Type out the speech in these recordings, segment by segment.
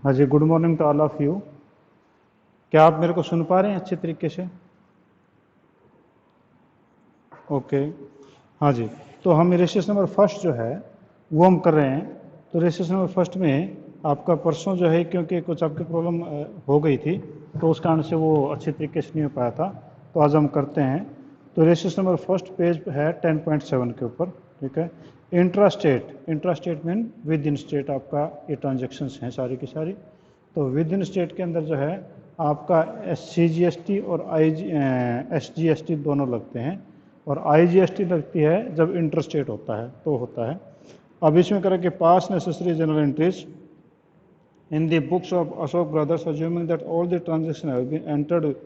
हाँ जी, good morning to all of you. क्या आप मेरे को सुन पा रहे हैं अच्छे तरीके से? ओके। हाँ जी। तो हम रेसिस नंबर फर्स्ट जो है वो हम कर रहे हैं। तो रेसिस नंबर फर्स्ट में आपका परसों जो है, क्योंकि कुछ आपकी प्रॉब्लम हो गई थी, तो उस कारण से वो अच्छे तरीके से नहीं हो पाया था। तो आज हम करते हैं। तो रेसिस नंबर फर्स्ट पेज है 10.7 के ऊपर। ठीक है। Intra state mean with in state आपका ये ट्रांजेक्शन्स हैं सारी की सारी। तो विद इन स्टेट के अंदर जो है आपका CGST और SGST दोनों लगते हैं, और IGST लगती है जब इंटर स्टेट होता है तो होता है। अब इसमें करें कि पास necessary general entries in the books of Ashok Brothers, assuming that all the transactions have been entered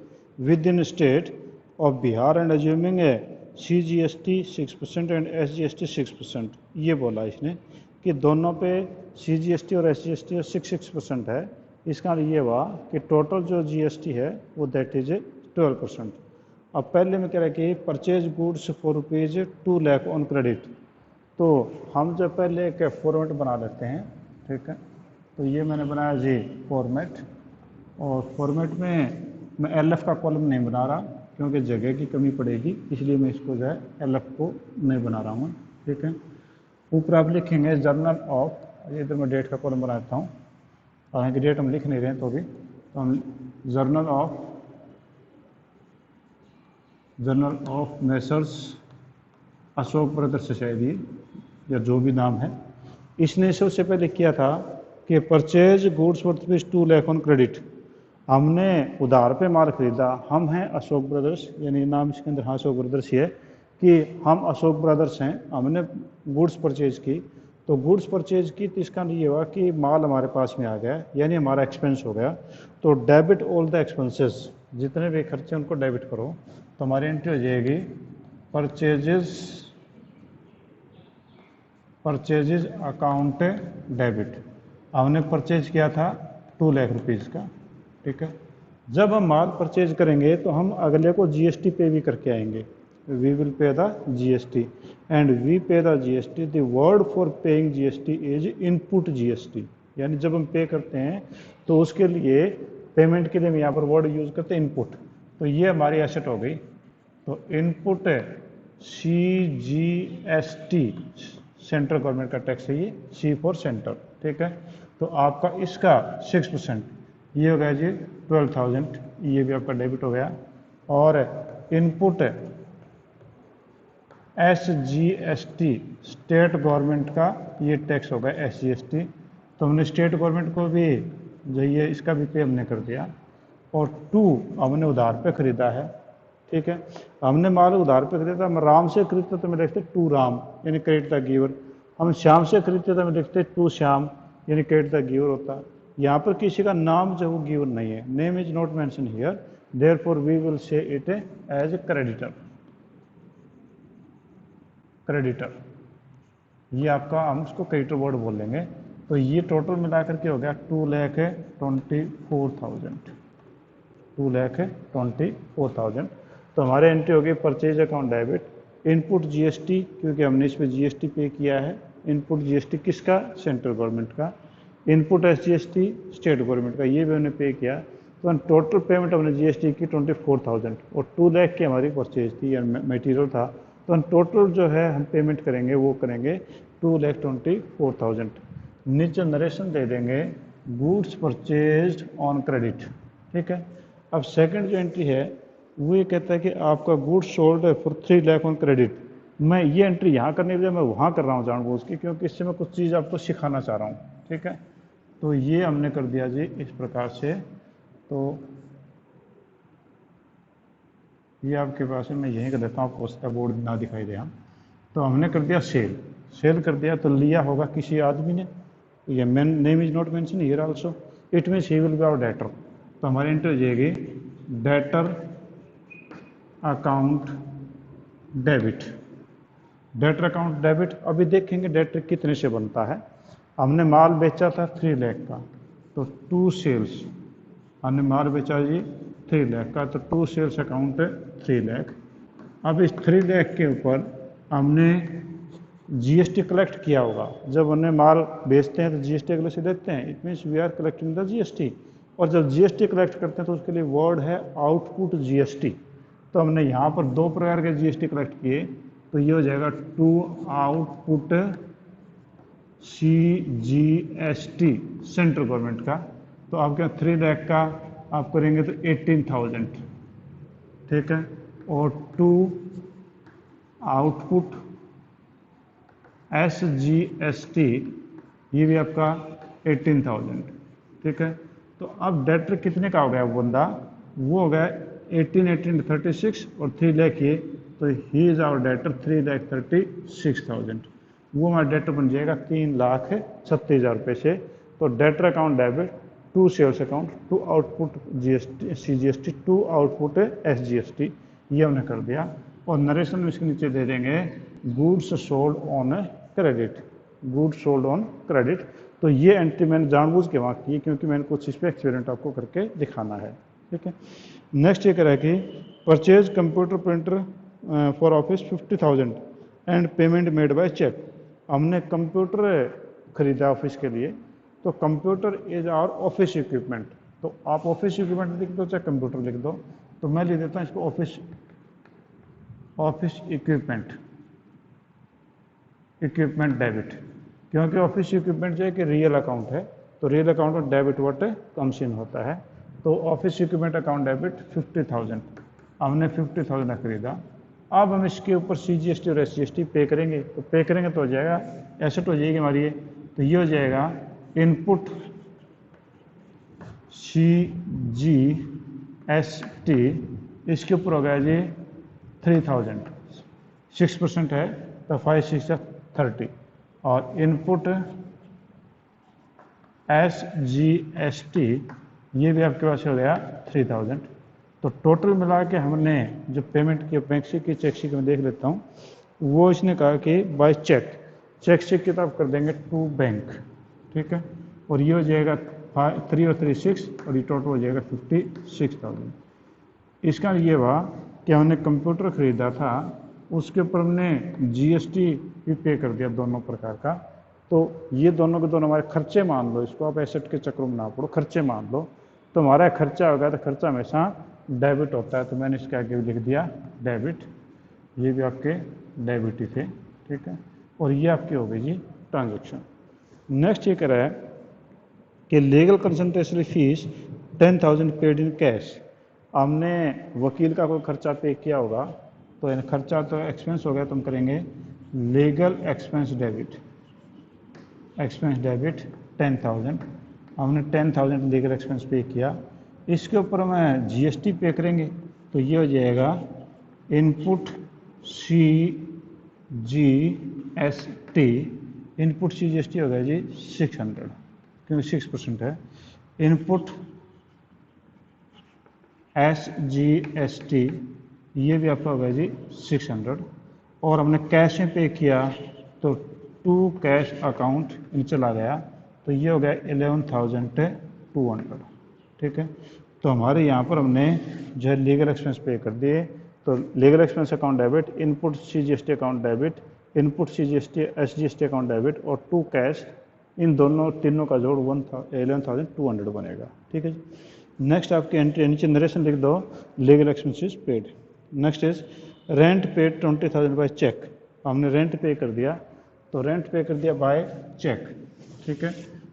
within state of Bihar and assuming a CGST 6% and SGST 6%। ये बोला इसने कि दोनों पे CGST और SGST 6% है। इसका ये हुआ कि टोटल जो GST है वो दैट इज 12%। अब पहले में कह रहा है कि purchase goods for rupees 2 lakh on credit. तो हम जो पहले एक फॉर्मेट बना लेते हैं। ठीक है। तो ये मैंने बनाया जी फॉर्मेट, और फॉर्मेट में मैं LF का कॉलम नहीं बना रहा क्योंकि जगह की कमी पड़ेगी, इसलिए मैं इसको जो है LF को नहीं बना रहा हूँ। ठीक है। ऊपर आप लिखेंगे जर्नल ऑफ, ये इधर मैं डेट का कॉलम बना देता हूँ, हालांकि डेट हम लिख नहीं रहे हैं तो भी, तो हम journal of Messrs Ashok brothers से शायद ये, या जो भी नाम है, इसने सबसे पहले किया था कि purchase goods worth rupees 2 lakh on credit. हमने उधार पे माल खरीदा। हम हैं अशोक ब्रदर्स, यानी नाम इसके अंदर हाँ अशोक ब्रदर्स ही है कि हम अशोक ब्रदर्स हैं। हमने गुड्स परचेज की, तो गुड्स परचेज की तो इसका ये हुआ कि माल हमारे पास में आ गया, यानी हमारा एक्सपेंस हो गया। तो डेबिट ऑल द एक्सपेंसेस, जितने भी खर्चे उनको डेबिट करो। तो हमारी एंट्री हो जाएगी परचेजेज अकाउंट डेबिट। हमने परचेज किया था 2 लाख रुपीज़ का। ठीक है। जब हम माल परचेज करेंगे तो हम अगले को GST पे भी करके आएंगे। We will pay the GST and we pay the GST। The word for paying GST is input GST। यानी जब हम पे करते हैं तो उसके लिए पेमेंट के लिए हम यहाँ पर वर्ड यूज़ करते हैं इनपुट। तो ये हमारी एसेट हो गई। तो इनपुट CGST सेंट्रल गवर्नमेंट का टैक्स है, ये C फॉर सेंटर। ठीक है। तो आपका इसका 6%, ये हो गया जी 12,000, ये भी आपका डेबिट हो गया। और इनपुट SGST स्टेट गवर्नमेंट का ये टैक्स होगा SGST। तो हमने स्टेट गवर्नमेंट को भी जो ये इसका भी पे हमने कर दिया। और 2 हमने उधार पे खरीदा है। ठीक है। हमने माल उधार पे खरीदा, हम राम से खरीदते तो मैं लिखते 2 राम, यानी क्रेडिट द गिवर। हम श्याम से खरीदते तो मैं लिखते 2 श्याम, यानी क्रेडिट द गिवर होता। यहाँ पर किसी का नाम जो वो गिवर नहीं है, name is not mention here, therefore we will say it as a creditor. ये आपका हम उसको क्रेडिटर वर्ड बोल लेंगे। तो ये टोटल मिलाकर के हो गया 2,24,000। तो हमारे एंट्री हो गई purchase account debit, input GST, क्योंकि हमने इसमें GST पे किया है। इनपुट GST किसका? सेंट्रल गवर्नमेंट का। इनपुट SGST स्टेट गवर्नमेंट का, ये भी हमने पे किया। तो टोटल पेमेंट हमने GST की 24,000, और 2 लाख की हमारी परचेज थी या मटेरियल था। तो टोटल जो है हम पेमेंट करेंगे वो करेंगे 2,24,000। नीचे नरेशन दे देंगे गुड्स परचेज्ड ऑन क्रेडिट। ठीक है। अब सेकंड जो एंट्री है वो ये कहता है कि आपका goods sold for 3 lakh on credit. मैं ये एंट्री यहाँ करने के बजाय मैं वहाँ कर रहा हूँ जानबूझ के, क्योंकि इससे मैं कुछ चीज़ आपको सिखाना चाह रहा हूँ। ठीक है। तो ये हमने कर दिया जी इस प्रकार से। तो ये आपके पास है, मैं यहीं कर देता हूँ, आपको उसका बोर्ड ना दिखाई दे। हम तो हमने कर दिया सेल कर दिया, तो लिया होगा किसी आदमी ने। ये name is not mention here also, it means he will be our debtor. तो हमारी एंट्री हो जाएगी debtor account debit. Debtor account debit. अभी देखेंगे डेटर कितने से बनता है। हमने माल बेचा था 3 लाख का, तो 2 सेल्स, हमने माल बेचा जी 3 लाख का, तो 2 सेल्स अकाउंट 3 लाख। अब इस 3 लाख के ऊपर हमने जीएसटी कलेक्ट किया होगा। जब उन्हें माल बेचते हैं तो जीएसटी अगले से देते हैं, it means we are collecting the GST. और जब जीएसटी कलेक्ट करते हैं तो उसके लिए वर्ड है आउटपुट जीएसटी। तो हमने यहाँ पर दो प्रकार के जीएसटी कलेक्ट किए, तो ये हो जाएगा to output CGST central government का। तो आपके यहाँ 3 लाख का आप करेंगे तो 18,000, ठीक है। और टू आउटपुट एसजीएसटी, ये भी आपका 18,000, ठीक है। तो अब डेटर कितने का हो गया वो बंदा, वो हो गया 18,1836 और 3 लाख ये, तो ही इज आवर डेटर 3,36,000। वो हमारा डेटर बन जाएगा 3,36,000 रुपये से। तो debtor account debit to sales account, to output GST CGST, to output SGST, ये हमने कर दिया। और नरेशन में इसके नीचे दे देंगे goods sold on credit, goods sold on credit. तो ये एंट्री मैंने जानबूझ के वहाँ की क्योंकि मैंने कुछ इस पर एक्सपेरिमेंट आपको करके दिखाना है, ठीक है। नेक्स्ट ये कह रहा है कि purchase computer printer for office 50,000 and payment made by cheque. हमने कंप्यूटर खरीदा ऑफिस के लिए, तो computer is our office equipment. तो आप ऑफिस इक्विपमेंट लिख दो चाहे कंप्यूटर लिख दो, तो मैं लिख देता हूँ इसको ऑफिस इक्विपमेंट डेबिट, क्योंकि ऑफिस इक्विपमेंट जो है कि रियल अकाउंट है, तो रियल अकाउंट में डेबिट वट कम्स इन होता है। तो ऑफिस इक्विपमेंट अकाउंट डेबिट 50,000, हमने 50,000 खरीदा। अब हम इसके ऊपर सीजीएसटी और एसजीएसटी पे करेंगे, तो पे करेंगे तो हो जाएगा एसेट हो जाएगी हमारी ये, तो ये हो जाएगा इनपुट सीजीएसटी, इसके ऊपर हो गया जी 3,000, 6% है तो 5 6 30, और इनपुट एसजीएसटी ये भी आपके पास हो गया 3,000। तो टोटल मिला के हमने जो पेमेंट की बैंक से की चेक से मैं देख लेता हूँ, वो इसने कहा कि बाय चेक, चेक से किताब कर देंगे टू बैंक, ठीक है। और ये हो जाएगा 3 और 3 6, और ये टोटल हो जाएगा 56,000। इसका ये हुआ कि हमने कंप्यूटर खरीदा था, उसके ऊपर हमने जीएसटी भी पे कर दिया दोनों प्रकार का। तो ये दोनों के दोनों हमारे खर्चे मान लो, इसको आप एसेट के चक्रों में ना पड़ो, खर्चे मान लो। तो हमारा खर्चा होगा, तो खर्चा हमेशा डेबिट होता है, तो मैंने इसके आगे लिख दिया डेबिट। ये भी आपके डेबिट ही थे, ठीक है। और ये आपकी हो गई जी ट्रांजेक्शन। नेक्स्ट ये कह रहा है कि legal consultancy fees 10,000 paid in cash. हमने वकील का कोई खर्चा पे किया होगा, तो खर्चा तो एक्सपेंस हो गया, तो हम करेंगे legal expense debit, expense debit 10,000। हमने 10,000 लीगल एक्सपेंस पे किया। इसके ऊपर हम जीएसटी पे करेंगे, तो ये हो जाएगा इनपुट सीजीएसटी, इनपुट सीजीएसटी हो गया जी 600, क्योंकि 6% है। इनपुट एसजीएसटी ये भी आपका होगा जी 600। और हमने कैश में पे किया, तो टू कैश अकाउंट इन चला गया, तो ये हो गया 11,200, ठीक है। तो हमारे यहाँ पर हमने जो है लीगल एक्सपेंस पे कर दिए। तो legal expense account debit, input CGST account debit, input CGST SGST account debit, और टू कैश, इन दोनों तीनों का जोड़ 11,200 बनेगा, ठीक है। नेक्स्ट आपकी एंट्री नीचे नरेशन लिख दो, legal expenses paid. Next is rent paid 20,000 by cheque. हमने रेंट पे कर दिया, तो रेंट पे कर दिया बाय चेक, ठीक है।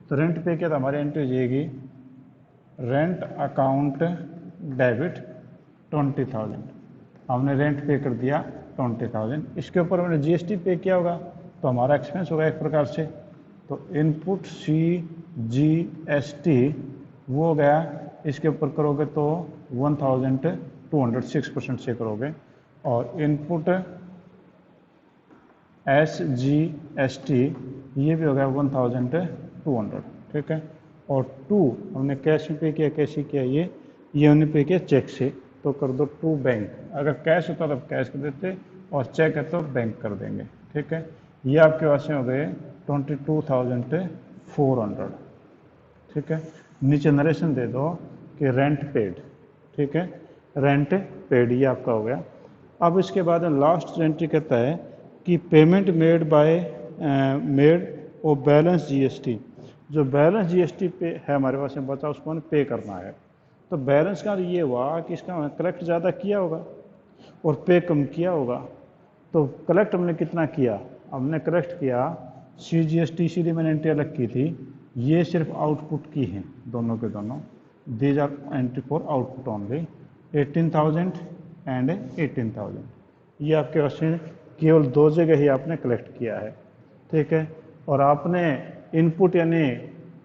तो रेंट पे किया तो हमारी एंट्री हो जाएगी रेंट अकाउंट डेबिट 20,000। हमने रेंट पे कर दिया 20,000। इसके ऊपर हमने जीएसटी पे किया होगा, तो हमारा एक्सपेंस होगा एक प्रकार से। तो इनपुट सीजीएसटी वो हो गया, इसके ऊपर करोगे तो 1,200, 6% से करोगे। और इनपुट एसजीएसटी ये भी हो गया 1,200, ठीक है। और टू हमने कैश में पे किया, कैसे किया ये हमने पे किया चेक से, तो कर दो टू बैंक। अगर कैश होता तो कैश कर देते, और चेक है तो बैंक कर देंगे, ठीक है। ये आपके पास में हो गए 22,400, ठीक है। नीचे नरेशन दे दो कि रेंट पेड, ठीक है, रेंट पेड ये आपका हो गया। अब इसके बाद लास्ट एंट्री कहता है कि पेमेंट मेड और बैलेंस जीएसटी, जो बैलेंस जीएसटी पे है हमारे पास में बचा उसको हमें पे करना है। तो बैलेंस का ये हुआ कि इसका हमने कलेक्ट ज़्यादा किया होगा और पे कम किया होगा। तो कलेक्ट हमने कितना किया, हमने कलेक्ट किया CGST, इसीलिए मैंने एंट्री अलग की थी, ये सिर्फ आउटपुट की हैं दोनों के दोनों, these are entry for output only, 18,000 and 18,000। ये आपके पास में केवल दो जगह ही आपने कलेक्ट किया है, ठीक है। और आपने इनपुट यानी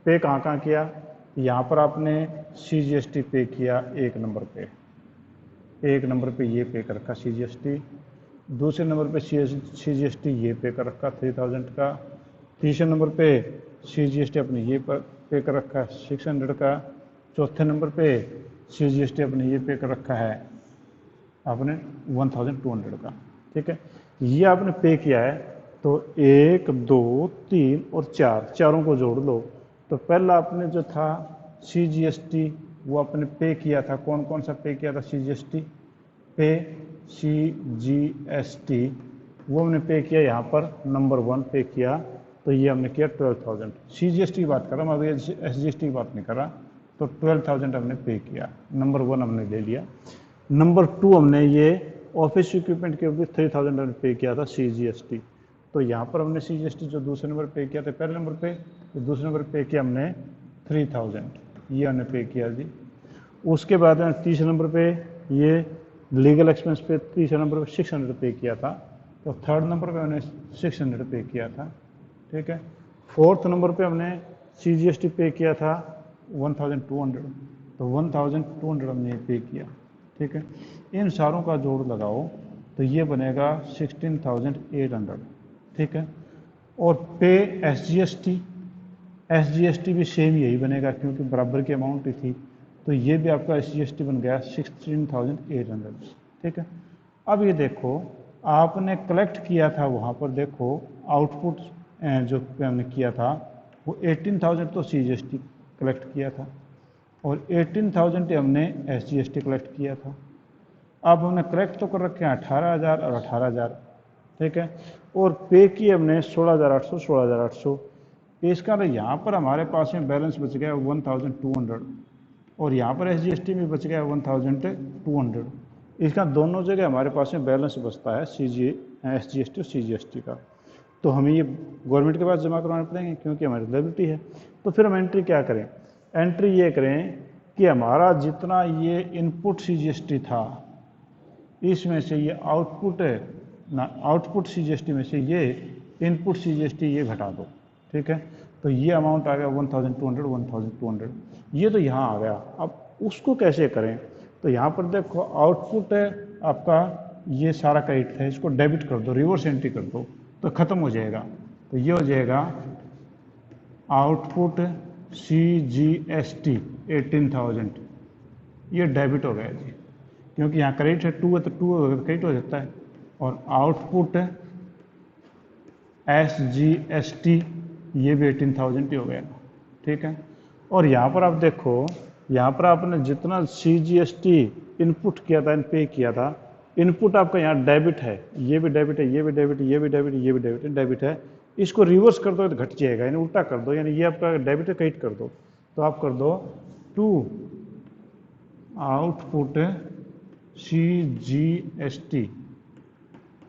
पे कहाँ कहाँ किया, यहाँ पर आपने CGST पे किया एक नंबर पे ये पे कर रखा CGST, दूसरे नंबर पे CGST ये पे कर रखा 3,000 का, तीसरे नंबर पे CGST अपने ये पे कर रखा है 600 का, चौथे नंबर पे CGST अपने ये पे कर रखा है आपने 1,200 का, ठीक है। ये आपने पे किया है, तो 1 2 3 और 4, चारों को जोड़ लो। तो पहला आपने जो था CGST वो आपने पे किया था, कौन कौन सा पे किया था CGST पे, CGST वो हमने पे किया यहाँ पर नंबर 1 पे किया, तो ये हमने किया 12,000। CGST की बात कर रहा हूँ अभी, SGST की बात नहीं कर रहा। तो 12,000 हमने पे किया, नंबर 1 हमने ले लिया। नंबर 2 हमने ये ऑफिस इक्विपमेंट के ऊपर 3,000 हमने पे किया था CGST। तो यहाँ पर हमने CGST जो दूसरे नंबर पे किया था पहले नंबर पे, तो दूसरे नंबर पे किया हमने 3,000, ये हमने पे किया जी। उसके बाद में तीसरे नंबर पे ये लीगल एक्सपेंस पे तीसरे नंबर पे 600 पे किया था, तो थर्ड नंबर पे हमने 600 पे किया था, ठीक है। फोर्थ नंबर पे हमने CGST पे किया था 1,200, तो 1,200 हमने पे किया, ठीक है। इन सारों का जोड़ लगाओ तो ये बनेगा 16,800, ठीक है। और पे SGST भी सेम यही बनेगा क्योंकि बराबर की अमाउंट ही थी, तो ये भी आपका SGST बन गया 16,800, ठीक है। अब ये देखो आपने कलेक्ट किया था वहाँ पर, देखो आउटपुट जो हमने किया था वो 18,000 तो CGST कलेक्ट किया था और 18,000 हमने SGST कलेक्ट किया था। अब हमने कलेक्ट तो कर रखे हैं 18,000 और 18,000, ठीक है। और पे किए हमने 16,800। इसका तो यहाँ पर हमारे पास में बैलेंस बच गया 1,200 और यहाँ पर SGST में बच गया 1,200। इसका दोनों जगह हमारे पास में बैलेंस बचता है SGST और CGST का। तो हमें ये गवर्नमेंट के पास जमा करवाने पड़ेंगे क्योंकि हमारी लायबिलिटी है। तो फिर हम एंट्री क्या करें, एंट्री ये करें कि हमारा जितना ये इनपुट CGST था इसमें से ये आउटपुट CGST में से ये इनपुट CGST ये घटा दो, ठीक है। तो ये अमाउंट आ गया 1,200, ये तो यहाँ आ गया। अब उसको कैसे करें, तो यहाँ पर देखो आउटपुट है आपका ये सारा क्रेडिट है, इसको डेबिट कर दो, रिवर्स एंट्री कर दो तो खत्म हो जाएगा। तो ये हो जाएगा आउटपुट CGST 18,000, ये डेबिट हो गया जी, क्योंकि यहाँ क्रेडिट है 2 है तो 2 क्रेडिट हो जाता है। और आउटपुट SGST ये भी 18,000 ही हो गया, ठीक है। और यहाँ पर आप देखो, यहाँ पर आपने जितना CGST इनपुट किया था, पे किया था, इनपुट आपका यहाँ डेबिट है, ये भी डेबिट है, ये भी डेबिट है, ये भी डेबिट है, ये भी डेबिट है। इसको रिवर्स कर दो तो घट जाएगा, यानी उल्टा कर दो, यानी ये आपका डेबिट है क्रेडिट कर दो, तो आप कर दो 2 आउटपुट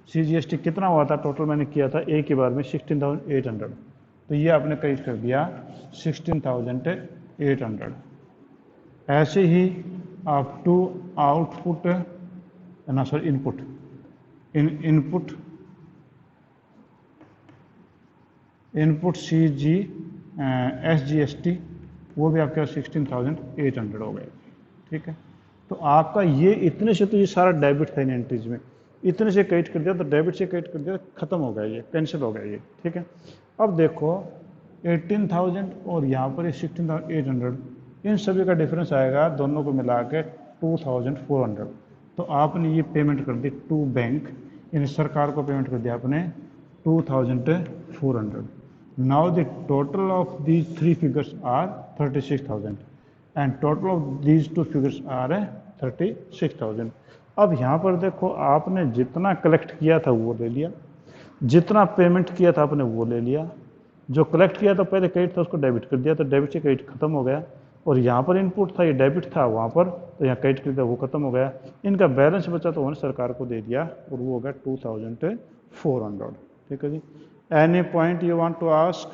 CGST कितना हुआ था टोटल, मैंने किया था एक ही बार में 16,800, तो ये आपने क्रेडिट कर दिया 16,800। ऐसे ही आप टू आउटपुट ना सॉरी इनपुट SGST वो भी आपके 16,800 हो गए, ठीक है। तो आपका ये इतने से, तो ये सारा डेबिट था इन एंट्रीज में, इतने से क्रेडिट कर दिया तो डेबिट से क्रेडिट कर दिया, खत्म हो गया, ये कैंसिल हो गया ये, ठीक है। अब देखो 18,000 और यहाँ पर 16,800, इन सभी का डिफरेंस आएगा दोनों को मिला के 2,400। तो आपने ये पेमेंट कर दी टू बैंक, यानी सरकार को पेमेंट कर दिया आपने 2,400। Now the total of these 3 figures are 36,000 and total of these 2 figures are 36,000। अब यहाँ पर देखो आपने जितना कलेक्ट किया था वो ले लिया, जितना पेमेंट किया था आपने वो ले लिया, जो कलेक्ट किया था पहले क्रेडिट था उसको डेबिट कर दिया, तो डेबिट से क्रेडिट खत्म हो गया। और यहाँ पर इनपुट था, ये डेबिट था वहाँ पर, तो यहाँ क्रेडिट कर दिया, वो खत्म हो गया। इनका बैलेंस बचा तो उन्होंने सरकार को दे दिया, और वो हो गया 2400। ठीक है जी। Any point you want to ask?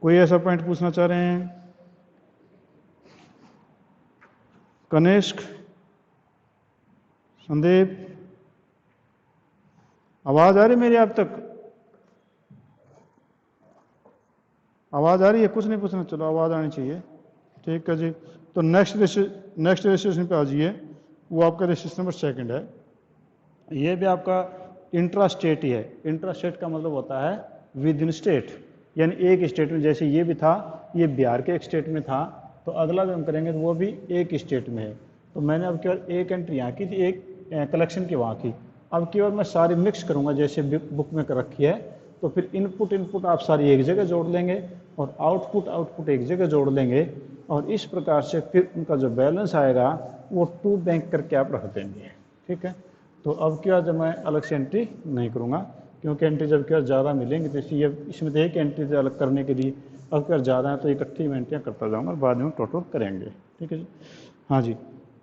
कोई ऐसा पॉइंट पूछना चाह रहे हैं? कनिष्क, संदीप, आवाज आ रही मेरी आप तक? आवाज आ रही है? कुछ नहीं पूछना, चलो आवाज आनी चाहिए। ठीक है जी। तो नेक्स्ट रजिस्ट्रेशन पे आ जाइए, वो आपका रजिस्ट्रेशन नंबर 2 है। ये भी आपका इंट्रा स्टेट ही है। इंट्रा स्टेट का मतलब होता है विद इन स्टेट, यानी एक स्टेट में। जैसे ये भी था, ये बिहार के एक स्टेट में था, तो अगला जो हम करेंगे तो वो भी एक स्टेट में है। तो मैंने अब केवल एक एंट्री यहाँ की थी, एक कलेक्शन की वहाँ की। अब केवल मैं सारी मिक्स करूँगा जैसे बुक में कर रखी है। तो फिर इनपुट आप सारी एक जगह जोड़ लेंगे, और आउटपुट एक जगह जोड़ लेंगे, और इस प्रकार से फिर उनका जो बैलेंस आएगा वो टू बैंक करके आप रख देंगे। ठीक है। तो अब क्या, जब मैं अलग से एंट्री नहीं करूँगा, क्योंकि एंट्री जब क्या ज़्यादा मिलेंगी, तो इसलिए इसमें तो एक एंट्री अलग करने के लिए, अब क्या ज़्यादा है तो इकट्ठी मैं एंट्रियाँ करता जाऊँगा, बाद में टोटल करेंगे। ठीक है जी। हाँ जी।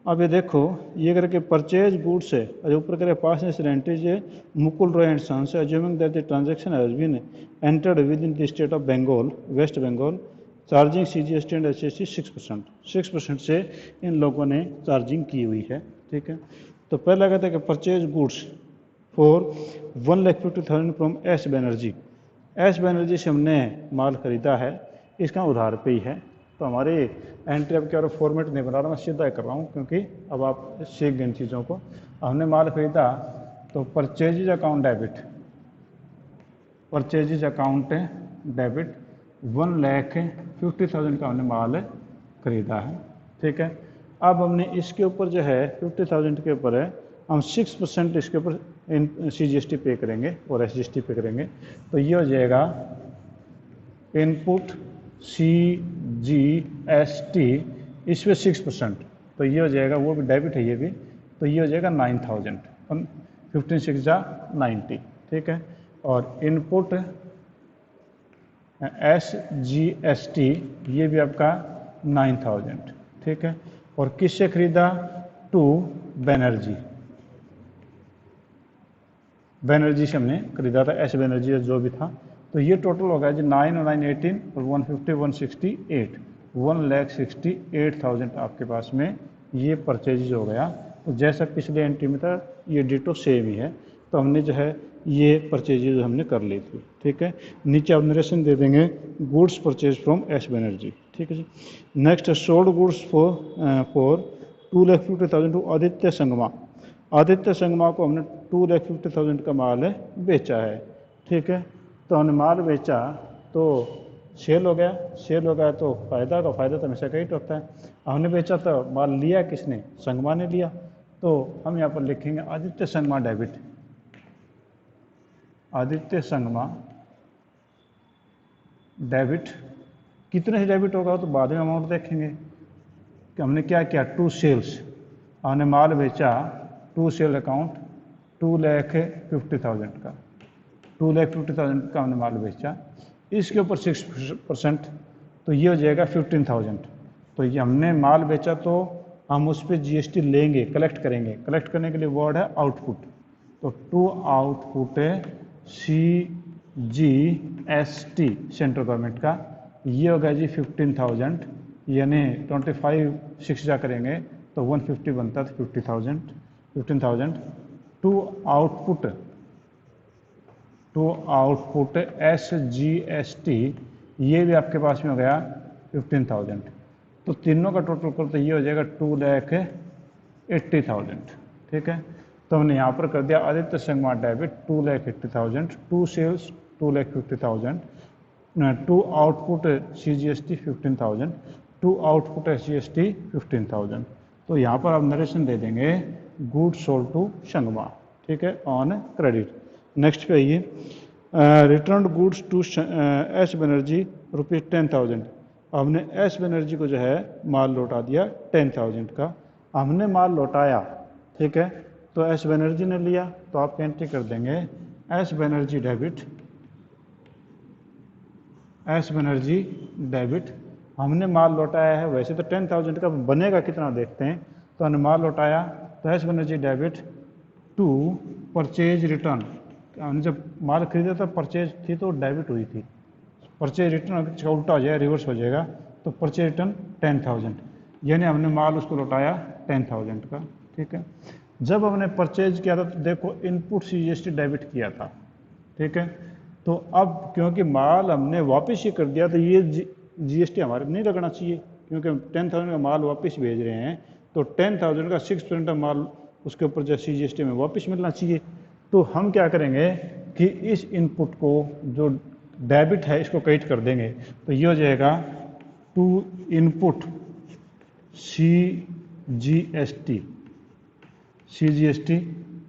अब ये देखो, ये करके परचेज गुड्स है, और ऊपर करे पास एंट्रीज है Mukul Roy and sons, assuming that the transaction has been entered within the state of Bengal, west Bengal, charging CGST and HST 6% से इन लोगों ने चार्जिंग की हुई है। ठीक है। तो पहला कहते हैं कि purchase goods for 1,50,000 from S Banerjee. S Banerjee से हमने माल खरीदा है, इसका उधार पे ही है। तो हमारे एंट्री अब क्या फॉर्मेट नहीं बना रहा, मैं सीधा कर रहा हूँ, क्योंकि अब आप सीख गए इन चीज़ों को। हमने माल खरीदा तो purchase account debit, purchase account debit 1,50,000 का हमने माल खरीदा है। ठीक है। अब हमने इसके ऊपर जो है 50,000 के ऊपर है, हम 6% इसके ऊपर CGST पे करेंगे और SGST पे करेंगे। तो ये हो जाएगा इनपुट CGST, इस पर 6%, तो ये हो जाएगा, वो भी डेबिट है ये भी, तो ये हो जाएगा 9,000, 15 6 जा 90। ठीक है। और इनपुट SGST ये भी आपका 9,000। ठीक है। और किससे खरीदा? टू बनर्जी, बनर्जी से हमने खरीदा था, एस बनर्जी जो भी था। तो ये टोटल हो गया जी 9 और 9 18 और 150 168, 1,68,000 आपके पास में ये परचेज हो गया। तो जैसा पिछले एंट्री में था, ये डिटो सेम ही है। तो हमने जो है ये परचेजेज हमने कर ली थी। ठीक है। नीचे आप नरेशन दे देंगे, goods purchase from S Banerjee. ठीक है जी। Next sold goods for 2,50,000 to Aditya Sangma. Aditya Sangma को हमने 2,50,000 का माल बेचा है। ठीक है। तो हमने माल बेचा तो सेल हो गया, सेल हो गया तो फ़ायदा तो हमेशा क्रेडिट होता है। हमने बेचा तो माल लिया किसने? संगमा ने लिया। तो हम यहाँ पर लिखेंगे आदित्य संगमा डेबिट, आदित्य संगमा डेबिट। कितने से डेबिट होगा तो बाद में अमाउंट देखेंगे कि हमने क्या किया। टू सेल्स, हमने माल बेचा, टू सेल अकाउंट 2,50,000 का, 2,50,000 का हमने माल बेचा, इसके ऊपर 6%, तो ये हो जाएगा 15,000। तो ये हमने माल बेचा तो हम उस पर GST लेंगे, कलेक्ट करेंगे। कलेक्ट करने के लिए वर्ड है आउटपुट, तो to output CGST central government का, ये हो गया जी 15,000, यानी 25 6 जा करेंगे तो 150 बनता है, 15,000 टू आउटपुट SGST, ये भी आपके पास में हो गया 15,000। तो तीनों का टोटल कर तो ये हो जाएगा 2,80,000। ठीक है। तो हमने यहाँ पर कर दिया Aditya Sangma debit 2,80,000, to sales 2,50,000, to output CGST 15,000, to output SGST 15,000। तो यहाँ पर आप नरेशन दे देंगे गुड सोल्ड टू संगमा। ठीक है, ऑन क्रेडिट। नेक्स्ट पे आइए, return goods to S Banerjee ₹10,000। हमने एस बनर्जी को जो है माल लौटा दिया 10,000 का, हमने माल लौटाया। ठीक है। तो एस बनर्जी ने लिया तो आप एंट्री कर देंगे S Banerjee debit, S Banerjee debit, हमने माल लौटाया है। वैसे तो 10,000 का बनेगा कितना देखते हैं। तो हमने माल लौटाया, तो S Banerjee debit to purchase return. हमने जब माल खरीदा था परचेज थी तो डेबिट हुई थी, परचेज रिटर्न का उल्टा हो जाएगा, रिवर्स हो जाएगा, तो परचेज रिटर्न 10,000, यानी हमने माल उसको लौटाया 10,000 का। ठीक है, जब हमने परचेज किया था तो देखो इनपुट सीजीएसटी डेबिट किया था। ठीक है, तो अब क्योंकि माल हमने वापस ही कर दिया तो ये जीएसटी हमारे नहीं लगना चाहिए, क्योंकि हम 10,000 का माल वापस भेज रहे हैं, तो 10,000 का 6% का माल उसके ऊपर जो सीजीएसटी में वापस मिलना चाहिए। तो हम क्या करेंगे कि इस इनपुट को जो डेबिट है इसको क्रेडिट कर देंगे, तो ये हो जाएगा टू इनपुट सीजीएसटी, सीजीएसटी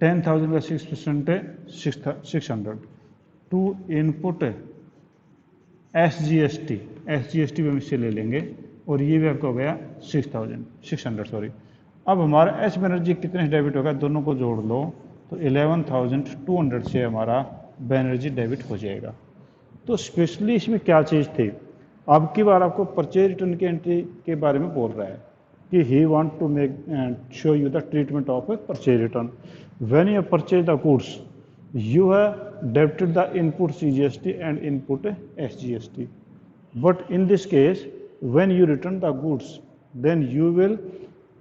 10,000 का 6% है 600, टू इनपुट एसजीएसटी, एसजीएसटी भी हम इससे ले लेंगे, और ये भी आपका हो गया 600 सॉरी। अब हमारा एस बनर्जी कितने डेबिट होगा, दोनों को जोड़ लो तो 11,200 से हमारा बनर्जी डेबिट हो जाएगा। तो स्पेशली इसमें क्या चीज़ थी, अब की बार आपको परचेज रिटर्न की एंट्री के बारे में बोल रहा है कि he want to make show you the treatment of a purchase return. When you purchase the goods you have debited the input CGST and input SGST. But in this case, when you return the goods, then you will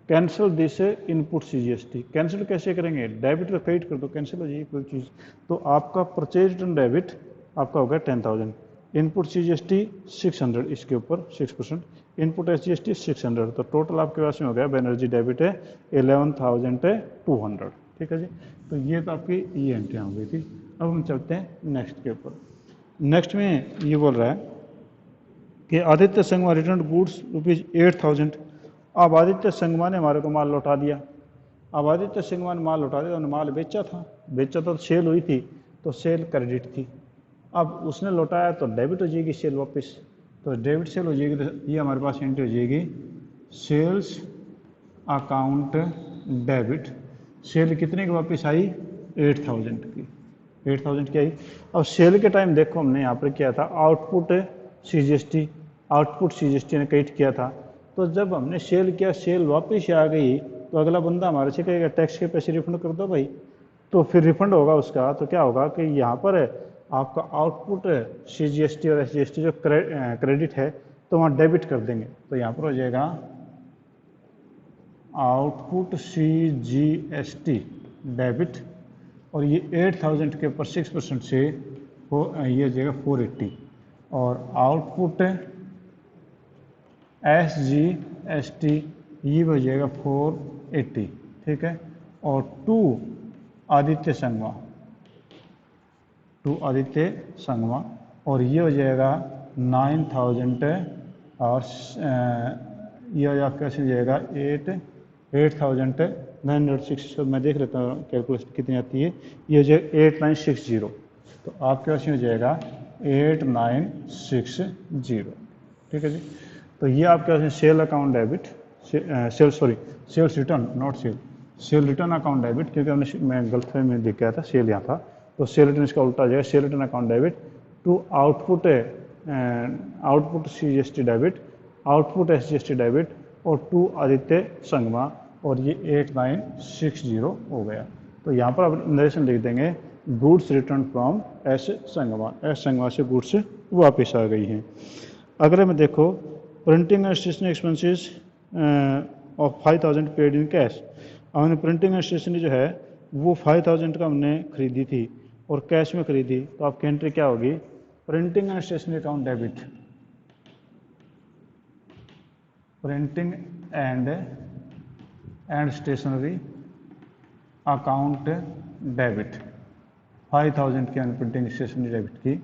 cancel this input CGST. Cancel कैसे करेंगे, debit का credit कर दो, cancel हो जाएगी कोई चीज़। तो आपका परचेज रिटर्न डेबिट आपका होगा 10,000, इनपुट CGST 600, इसके ऊपर 6%, इनपुट SGST 600, तो टोटल आपके पास में हो गया बनर्जी डेबिट है 11,200। ठीक है जी, तो ये तो आपकी ये एंट्री हो गई थी। अब हम चलते हैं नेक्स्ट के ऊपर। नेक्स्ट में ये बोल रहा है कि आदित्य संगमा रिटर्न गुड्स ₹8,000। अब आदित्य संगमा ने हमारे को माल लौटा दिया। अब आदित्य संगमा ने माल लौटा दिया, उन्होंने माल बेचा था तो सेल हुई थी, तो सेल क्रेडिट थी। अब उसने लौटाया तो डेबिट हो जाएगी सेल वापस, तो डेबिट सेल हो जाएगी, तो ये हमारे पास एंट्री हो जाएगी सेल्स अकाउंट डेबिट। सेल कितने की वापस आई, 8,000 की, 8,000 की आई। अब सेल के टाइम देखो हमने यहाँ पर किया था आउटपुट सीजीएसटी, आउटपुट सीजीएसटी ने क्रेडिट किया था। तो जब हमने सेल किया, सेल वापस आ गई, तो अगला बंदा हमारे से कहेगा टैक्स के पैसे रिफंड कर दो भाई, तो फिर रिफंड होगा उसका। तो क्या होगा कि यहाँ पर आपका आउटपुट सीजीएसटी और एसजीएसटी जो क्रेडिट है तो वहाँ डेबिट कर देंगे, तो यहाँ पर हो जाएगा आउटपुट सीजीएसटी डेबिट, और ये 8,000 के ऊपर 6% से ये हो जाएगा 480, और आउटपुट एसजीएसटी ये हो जाएगा 480। ठीक है, और टू आदित्य संगमा, और ये हो जाएगा 9,000, और ये आपका कैसे जाएगा 8,960। मैं देख लेता हूँ कैलकुलेशन कितनी आती है, ये हो जाएगा 8,960, तो आपके पास हो जाएगा 8,960। ठीक है जी, तो ये आपके पास sale account debit, sales return, not sale return account debit, क्योंकि हमने मैं गलत में देख गया था, सेल यहाँ था, तो सेल रिटर्न इसका उल्टा जाएगा, sale return account debit to output CGST debit, output SGST debit, और टू आदित्य संगमा, और ये 8,960 हो गया। तो यहाँ पर आप नरेशन लिख देंगे goods return from S Sangma से गुड्स वापस आ गई हैं। अगर मैं देखो printing and stationery expenses of 5,000 paid in cash, हमने प्रिंटिंग एंड स्टेशनरी जो है वो 5,000 का हमने खरीदी थी और कैश में खरीदी, तो आपकी एंट्री क्या होगी, printing and stationery account debit, printing and stationery account debit 5,000 की हमने प्रिंटिंग स्टेशनरी डेबिट की,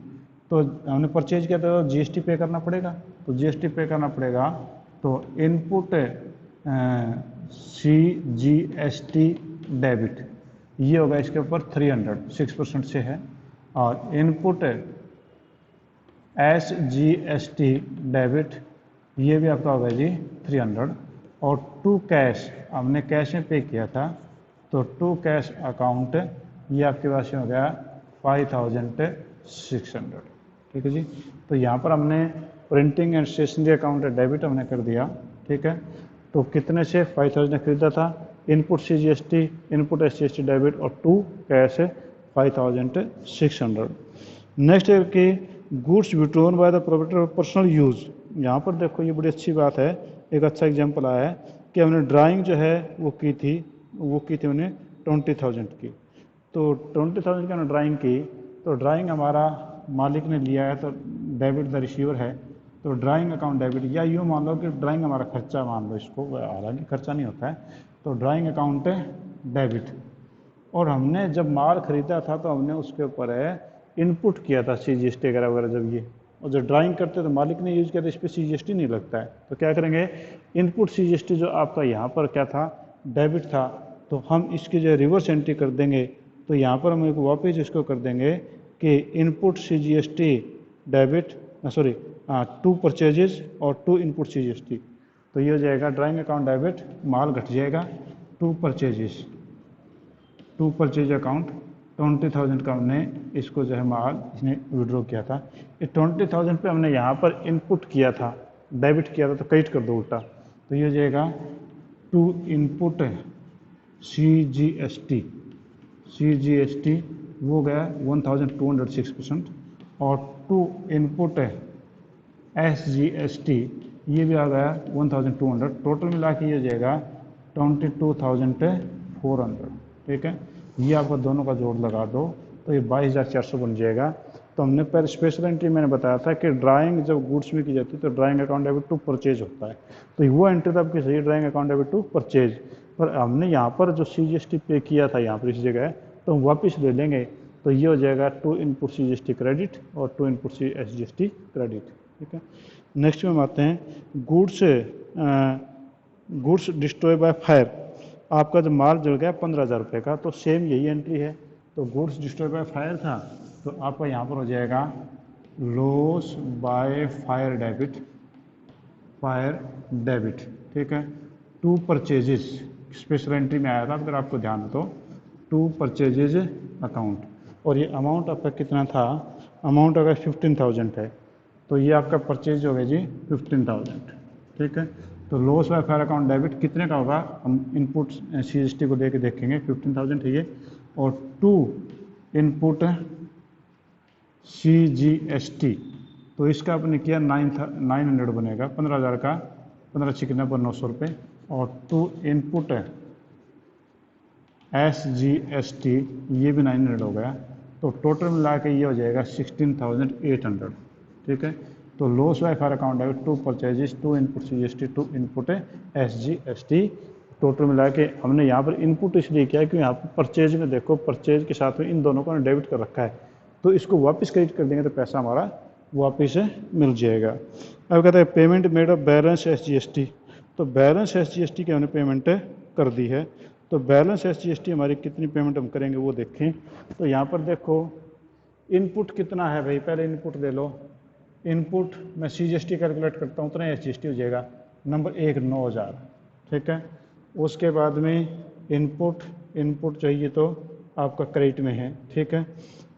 तो हमने परचेज किया तो जीएसटी पे करना पड़ेगा, तो जीएसटी पे करना पड़ेगा, तो इनपुट सीजीएसटी डेबिट ये होगा इसके ऊपर 300, 6% से है, और इनपुट एसजीएसटी डेबिट ये भी आपका होगा जी 300, और टू कैश हमने कैश में पे किया था, तो टू कैश अकाउंट ये आपके पास हो गया 5600। ठीक है जी। तो यहाँ पर हमने printing and stationery account debit हमने कर दिया। ठीक है, तो कितने से 5000 ने खरीदा था, input CGST, input SGST debit और टू कैश 5600। नेक्स्ट है कि goods withdrawn by the proprietor for personal use. यहाँ पर देखो ये बड़ी अच्छी बात है, एक अच्छा एग्जांपल आया है कि हमने ड्राइंग जो है वो की थी हमने 20,000 की। तो 20,000 की हमने ड्राइंग की, तो ड्राइंग हमारा मालिक ने लिया है, तो डेबिट द रिसीवर है, तो ड्राइंग अकाउंट डेबिट, या यूँ मान लो कि ड्राइंग हमारा खर्चा मान लो इसको, हालांकि खर्चा नहीं होता है, तो ड्राइंग अकाउंट डेबिट। और हमने जब माल खरीदा था तो हमने उसके ऊपर है इनपुट किया था CGST वगैरह वगैरह जब ये, और जब ड्राइंग करते तो मालिक ने यूज़ किया था, इस पर CGST नहीं लगता है। तो क्या करेंगे, इनपुट CGST जो आपका यहाँ पर क्या था, डेबिट था, तो हम इसकी जो रिवर्स एंट्री कर देंगे। तो यहाँ पर हम एक वापस इसको कर देंगे कि input CGST debit, sorry, to purchases और टू इनपुट CGST। तो ये हो जाएगा ड्राइंग अकाउंट डेबिट, माल घट जाएगा, to purchases, to purchase account 20,000 का हमने इसको जो है माल इसने विड्रॉ किया था। ये 20,000 पे हमने यहाँ पर इनपुट किया था, डेबिट किया था, तो क्रेडिट कर दो उल्टा। तो ये हो जाएगा टू इनपुट CGST वो गया 1206%, और टू इनपुट SGST ये भी आ गया 1200। टोटल मिला के ये हो जाएगा 22,400। ठीक है, ये आपको दोनों का जोड़ लगा दो तो ये 22,400 बन जाएगा। तो हमने पहले स्पेशल एंट्री मैंने बताया था कि ड्राइंग जब गुड्स में की जाती है तो drawing account debit to purchase होता है, तो वो एंट्री तो आपकी सही, drawing account debit to purchase. पर हमने यहाँ पर जो CGST पे किया था यहाँ पर इस जगह, तो हम वापस ले लेंगे, तो ये हो जाएगा टू इनपुट CGST क्रेडिट और टू इनपुट SGST क्रेडिट। ठीक है, नेक्स्ट में हम आते हैं गुड्स डिस्ट्रॉय बाय फायर। आपका जो माल जल गया 15,000 रुपये का, तो सेम यही एंट्री है। तो गुड्स डिस्ट्रॉय बाय फायर था, तो आपका यहाँ पर हो जाएगा लॉस बाय फायर डेबिट। ठीक है, टू परचेजेस स्पेशल एंट्री में आया था, अगर आपको ध्यान हो तो, टू परचेजेज अकाउंट, और ये अमाउंट आपका कितना था, अमाउंट अगर 15,000 है, तो ये आपका परचेज हो गया जी 15,000। ठीक है, तो loss by fire account debit कितने का होगा, हम इनपुट CGST को लेके देखेंगे, 15,000 है ये, और टू इनपुट CGST, तो इसका आपने किया 900 बनेगा, 15,000 का 15 छिकने पर 900 रुपये, और टू इनपुट SGST ये भी 900 हो गया, तो टोटल मिला के ये हो जाएगा 16,800। ठीक है, तो loss by fire account debit to purchases, to input CGST, to input SGST, total मिला के हमने यहाँ पर इनपुट इसलिए किया कि यहाँ पर परचेज में देखो, परचेज के साथ में इन दोनों को डेबिट कर रखा है, तो इसको वापस क्रेडिट कर देंगे तो पैसा हमारा वापस मिल जाएगा। अब कहते हैं payment made of balance SGST, तो बैलेंस SGST की हमने पेमेंट कर दी है। तो बैलेंस SGST हमारी कितनी पेमेंट हम करेंगे वो देखें। तो यहाँ पर देखो इनपुट कितना है भाई, पहले इनपुट ले लो, इनपुट मैं CGST कैलकुलेट करता हूँ, उतना SGST हो जाएगा। नंबर 1 9,000। ठीक है, उसके बाद में इनपुट चाहिए तो आपका क्रेडिट में है। ठीक है,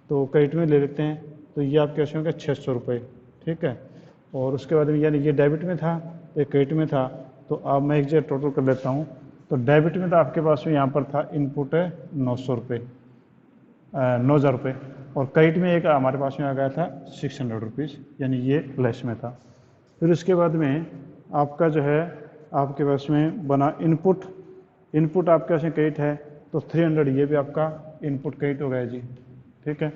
तो क्रेडिट में ले लेते हैं, तो ये आपके कैसे होगा 600 रुपये। ठीक है, और उसके बाद में यानी ये डेबिट में था, ये क्रेडिट में था, तो अब मैं एक जगह टोटल कर लेता हूँ। तो डेबिट में तो आपके पास में यहाँ पर था इनपुट है 900 रुपये, 9,000 रुपये, और क्रेडिट में एक हमारे पास में आ गया था 600 रुपीज़, यानी ये लेस में था। फिर उसके बाद में आपका जो है आपके पास में बना इनपुट आपके पास में क्रेडिट है, तो 300 ये भी आपका इनपुट क्रेडिट हो गया जी। ठीक है,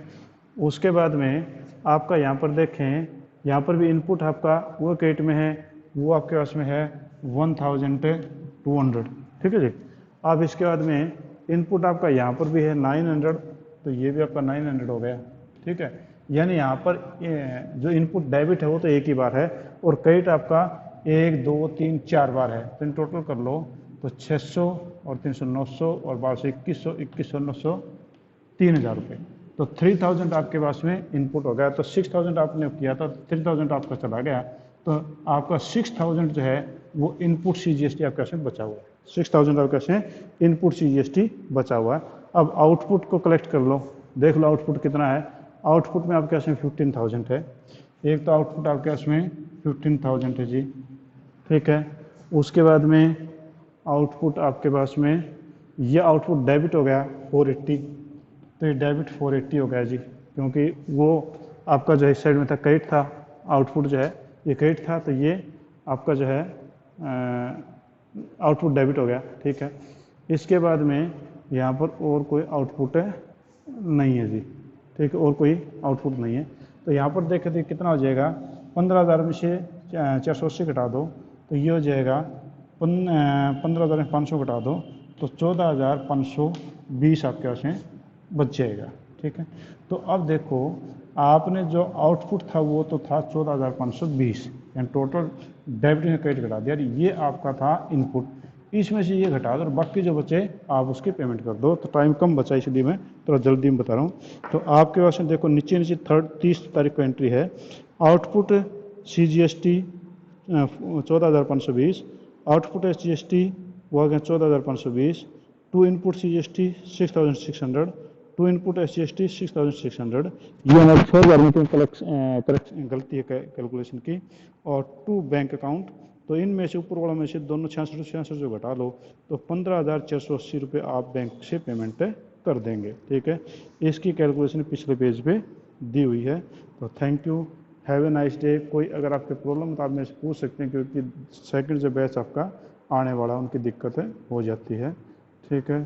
उसके बाद में आपका यहाँ पर देखें, यहाँ पर भी इनपुट आपका वो क्रेडिट में है, वो आपके पास में है 1,200। ठीक है जी, अब इसके बाद में इनपुट आपका यहाँ पर भी है 900, तो ये भी आपका 900 हो गया। ठीक है, यानी यहाँ पर जो इनपुट डेबिट है वो तो एक ही बार है, और क्रेडिट आपका 1 2 3 4 बार है, तो इन टोटल कर लो, तो 600 और 300 900 और 1200 2100 900 3,000 रुपये, तो 3,000 आपके पास में इनपुट हो गया। तो 6,000 आपने किया था, 3,000 आपका चला गया, तो आपका 6,000 जो है वो इनपुट CGST आपके पास में बचा हुआ है। 6,000 आपके पास में इनपुट CGST बचा हुआ है। अब आउटपुट को कलेक्ट कर लो, देख लो आउटपुट कितना है। आउटपुट में आपके पास में 15,000 है। एक तो आउटपुट आपके पास में 15,000 है जी, ठीक है। उसके बाद में आउटपुट आपके पास में, ये आउटपुट डेबिट हो गया 480, तो ये डेबिट 480 हो गया जी, क्योंकि वो आपका जो है इस साइड में था क्रेडिट था, आउटपुट जो है ये क्रेडिट था, तो ये आपका जो है आउटपुट डेबिट हो गया, ठीक है। इसके बाद में यहाँ पर और कोई आउटपुट नहीं है जी, ठीक है, और कोई आउटपुट नहीं है। तो यहाँ पर देखें तो कितना हो जाएगा, 15,000 में से 480 घटा दो तो ये हो जाएगा 15,500 घटा दो तो 14,520 आपके पास में बच जाएगा, ठीक है। तो अब देखो आपने जो आउटपुट था वो तो था 14,520, यानी टोटल डेबिट में क्रेडिट घटा दिया, ये आपका था इनपुट, इसमें से ये घटा दो और बाकी जो बचे आप उसकी पेमेंट कर दो। तो टाइम कम बचा इसलिए मैं थोड़ा जल्दी में बता रहा हूँ। तो आपके पास में देखो नीचे 30 तारीख को एंट्री है, आउटपुट CGST 14,520, आउटपुट SGST वो आ गया 14,520, to input CGST 6,600, to input SGST 6,600, ये हमारी 6,000 में गलती है कैलकुलेशन की। और टू बैंक अकाउंट, तो इनमें से ऊपर वाला में से दोनों 66 जो घटा लो तो 15,480 रुपये आप बैंक से पेमेंट कर देंगे, ठीक है। इसकी कैलकुलेशन पिछले पेज पे दी हुई है। तो thank you, have a nice day. कोई अगर आपके प्रॉब्लम तो आप मेरे से पूछ सकते हैं, क्योंकि सेकंड जो बैच आपका आने वाला उनकी दिक्कतें हो जाती है, ठीक है।